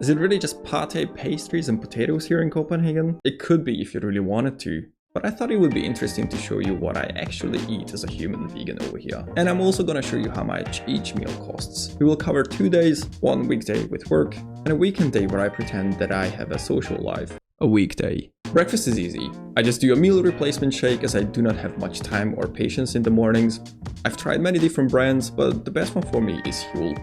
Is it really just pate, pastries and potatoes here in Copenhagen? It could be if you really wanted to, but I thought it would be interesting to show you what I actually eat as a human vegan over here. And I'm also gonna show you how much each meal costs. We will cover 2 days, one weekday with work, and a weekend day where I pretend that I have a social life. A weekday. Breakfast is easy. I just do a meal replacement shake as I do not have much time or patience in the mornings. I've tried many different brands, but the best one for me is Huel.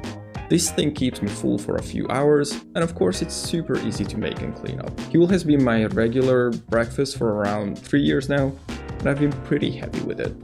This thing keeps me full for a few hours, and of course it's super easy to make and clean up. Huel has been my regular breakfast for around 3 years now, and I've been pretty happy with it.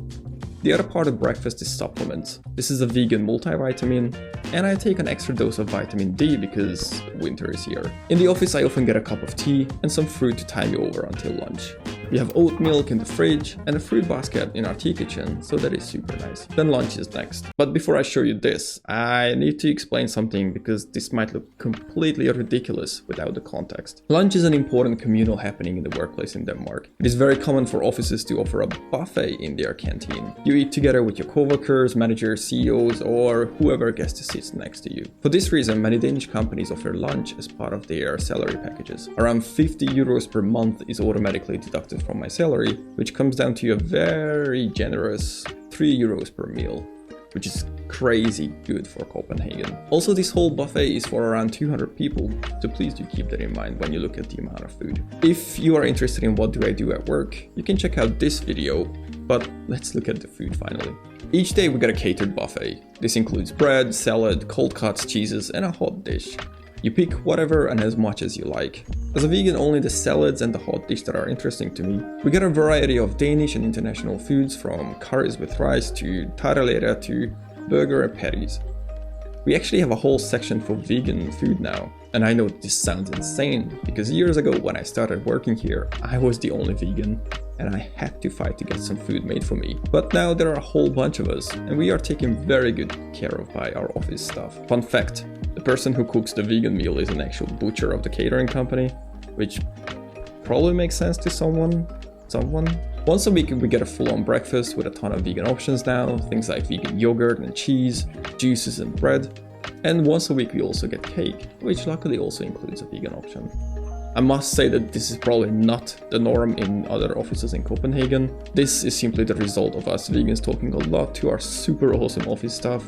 The other part of breakfast is supplements. This is a vegan multivitamin, and I take an extra dose of vitamin D because winter is here. In the office I often get a cup of tea and some fruit to tide me over until lunch. We have oat milk in the fridge and a fruit basket in our tea kitchen, so that is super nice. Then lunch is next. But before I show you this, I need to explain something because this might look completely ridiculous without the context. Lunch is an important communal happening in the workplace in Denmark. It is very common for offices to offer a buffet in their canteen. You eat together with your coworkers, managers, CEOs, or whoever gets to sit next to you. For this reason, many Danish companies offer lunch as part of their salary packages. Around 50 euros per month is automatically deducted from my salary, which comes down to a very generous 3 euros per meal, which is crazy good for Copenhagen. Also, this whole buffet is for around 200 people, so please do keep that in mind when you look at the amount of food. If you are interested in what do I do at work, you can check out this video, but let's look at the food finally. Each day we get a catered buffet. This includes bread, salad, cold cuts, cheeses, and a hot dish. You pick whatever and as much as you like. As a vegan, only the salads and the hot dish that are interesting to me. We get a variety of Danish and international foods, from curries with rice to tartelera to burger and patties. We actually have a whole section for vegan food now. And I know this sounds insane, because years ago when I started working here, I was the only vegan, and I had to fight to get some food made for me. But now there are a whole bunch of us, and we are taken very good care of by our office staff. Fun fact, the person who cooks the vegan meal is an actual butcher of the catering company, which probably makes sense to someone. Once a week we get a full-on breakfast with a ton of vegan options now, things like vegan yogurt and cheese, juices and bread. And once a week we also get cake, which luckily also includes a vegan option. I must say that this is probably not the norm in other offices in Copenhagen. This is simply the result of us vegans talking a lot to our super awesome office staff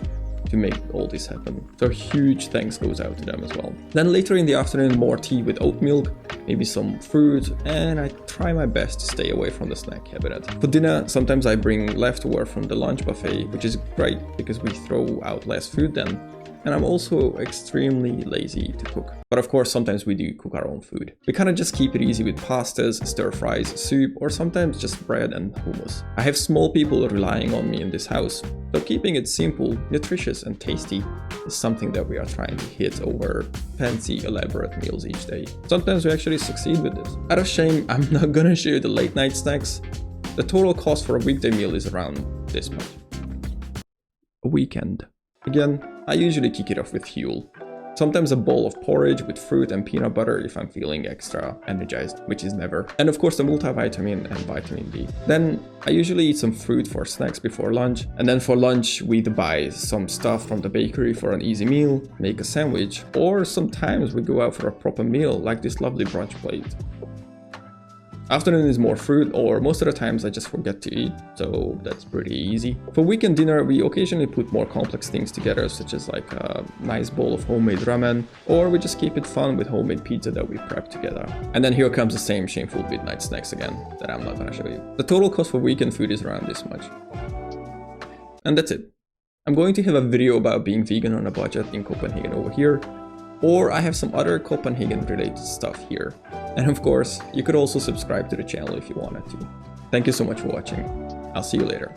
to make all this happen. So huge thanks goes out to them as well. Then later in the afternoon, more tea with oat milk, maybe some fruit, and I try my best to stay away from the snack cabinet. For dinner, sometimes I bring leftover from the lunch buffet, which is great because we throw out less food then. And I'm also extremely lazy to cook. But of course, sometimes we do cook our own food. We kind of just keep it easy with pastas, stir fries, soup, or sometimes just bread and hummus. I have small people relying on me in this house, so keeping it simple, nutritious, and tasty is something that we are trying to hit over fancy, elaborate meals each day. Sometimes we actually succeed with this. Out of shame, I'm not gonna show you the late night snacks. The total cost for a weekday meal is around this much. A weekend. Again, I usually kick it off with Huel. Sometimes a bowl of porridge with fruit and peanut butter if I'm feeling extra energized, which is never. And of course the multivitamin and vitamin D. Then I usually eat some fruit for snacks before lunch. And then for lunch we either buy some stuff from the bakery for an easy meal, make a sandwich, or sometimes we go out for a proper meal like this lovely brunch plate. Afternoon is more fruit, or most of the times I just forget to eat, so that's pretty easy. For weekend dinner, we occasionally put more complex things together, such as like a nice bowl of homemade ramen, or we just keep it fun with homemade pizza that we prep together. And then here comes the same shameful midnight snacks again, that I'm not gonna show you. The total cost for weekend food is around this much. And that's it. I'm going to have a video about being vegan on a budget in Copenhagen over here, or I have some other Copenhagen related stuff here. And of course, you could also subscribe to the channel if you wanted to. Thank you so much for watching. I'll see you later.